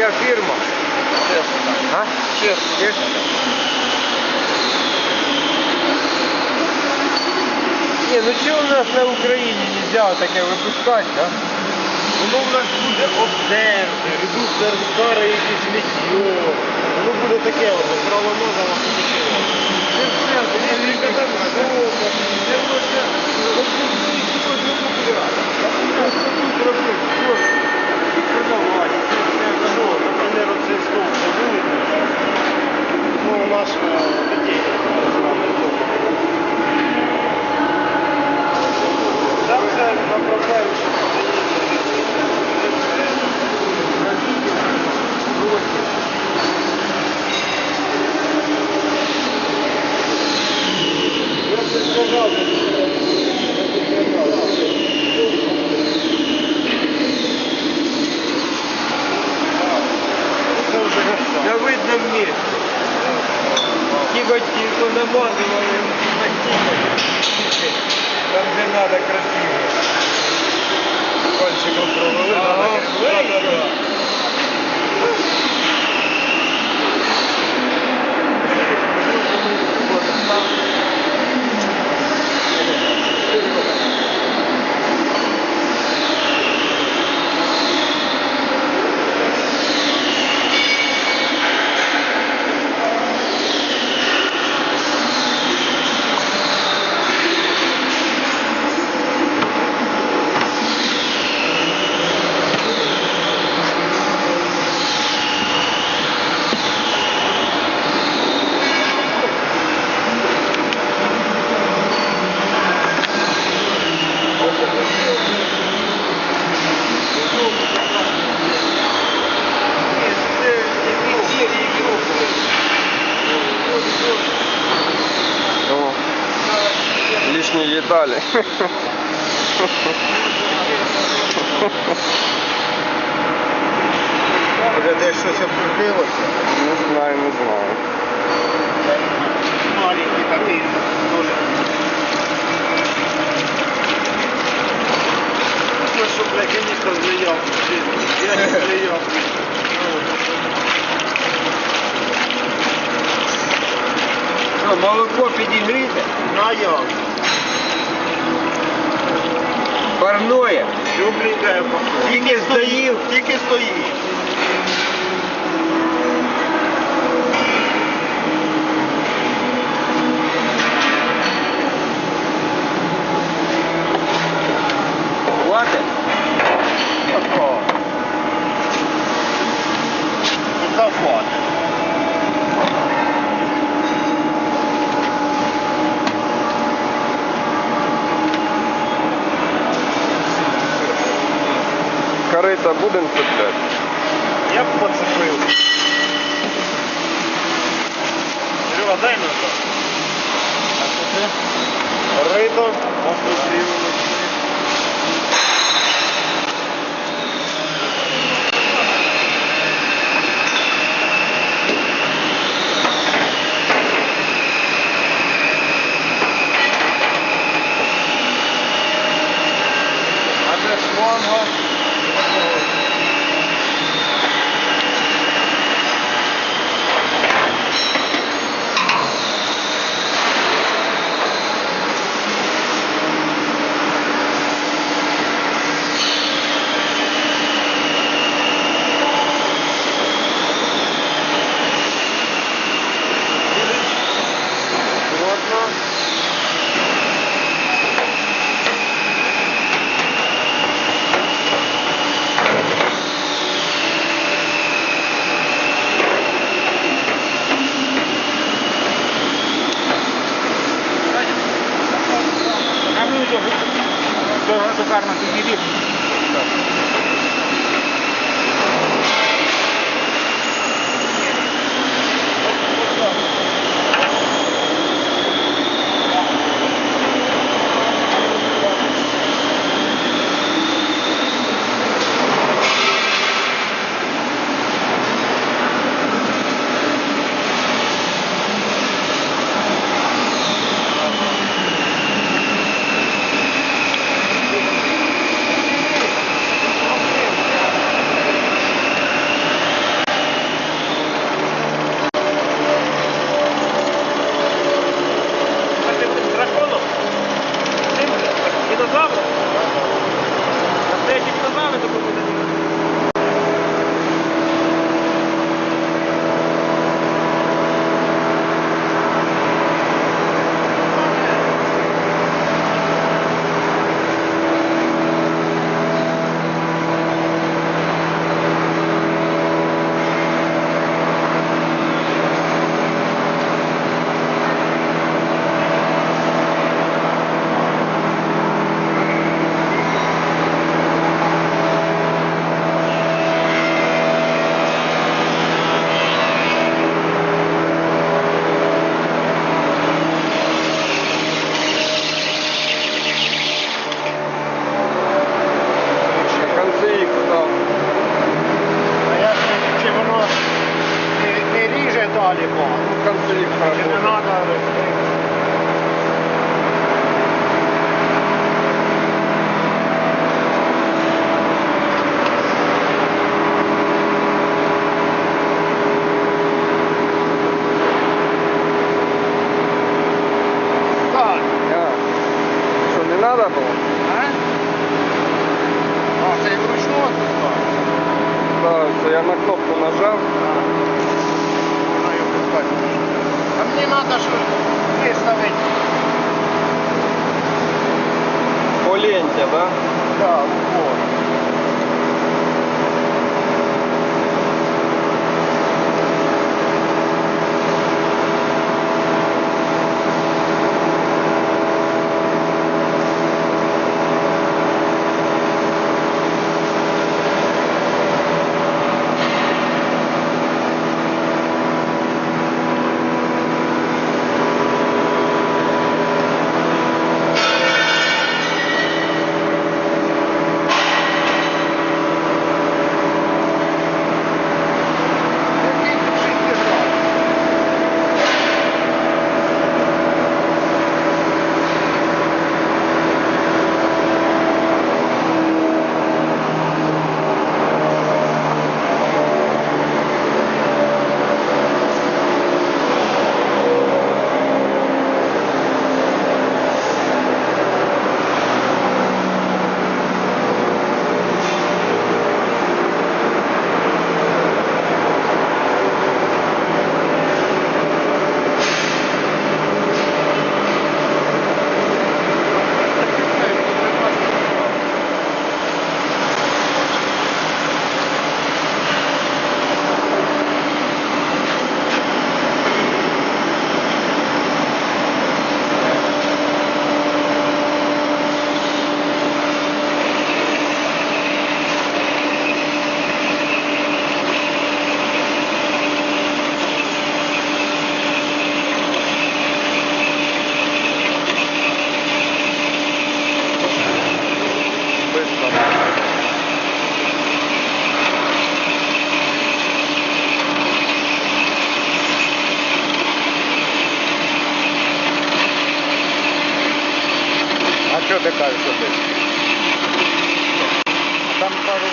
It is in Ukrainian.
Чия фірма? Чесно. А? Чесно. Ні, ну чого в нас на Україні нельзя таке випускати, да? Воно в нас буде обдерте, редуктор старе якесь сміття. Воно буде таке, правонозово сміття. Це все, це не там жопа, це може розпустити кожному пляжу. Я тут робити, і продавати. Це все, наприклад, оцей стол забули. Ну, у нас такі там це направляють. Я б не сказав, на видному місці. Ті батьки, хто намазували на тіпи, там же треба красиво. Пальчиком провели, да. Лишние детали. Вже десь щось обкрутилося. Не знаю. Маленький такий тоже. Ну, щоб я, конечно, злияв. Я не злияв. Що, молоко підігріте? На як? Парное. Любленькое. Тільки стоїв. Тільки стоїть. Хватит? Ого. Куда хватит? Корыто будем цеплять? Я б поцепив. Серега, дай назад. А що це? Рито опустив. А це шланга. До карна підійдіть. треба було? А? А, це і вручну відпускається? Так, це я на кнопку нажав. Можна її пускати. А мені треба щось виставити. По ленті, да? Так, вот. Який тут шестигранник? Быстро. А що ти кажеш, що ти? Там пару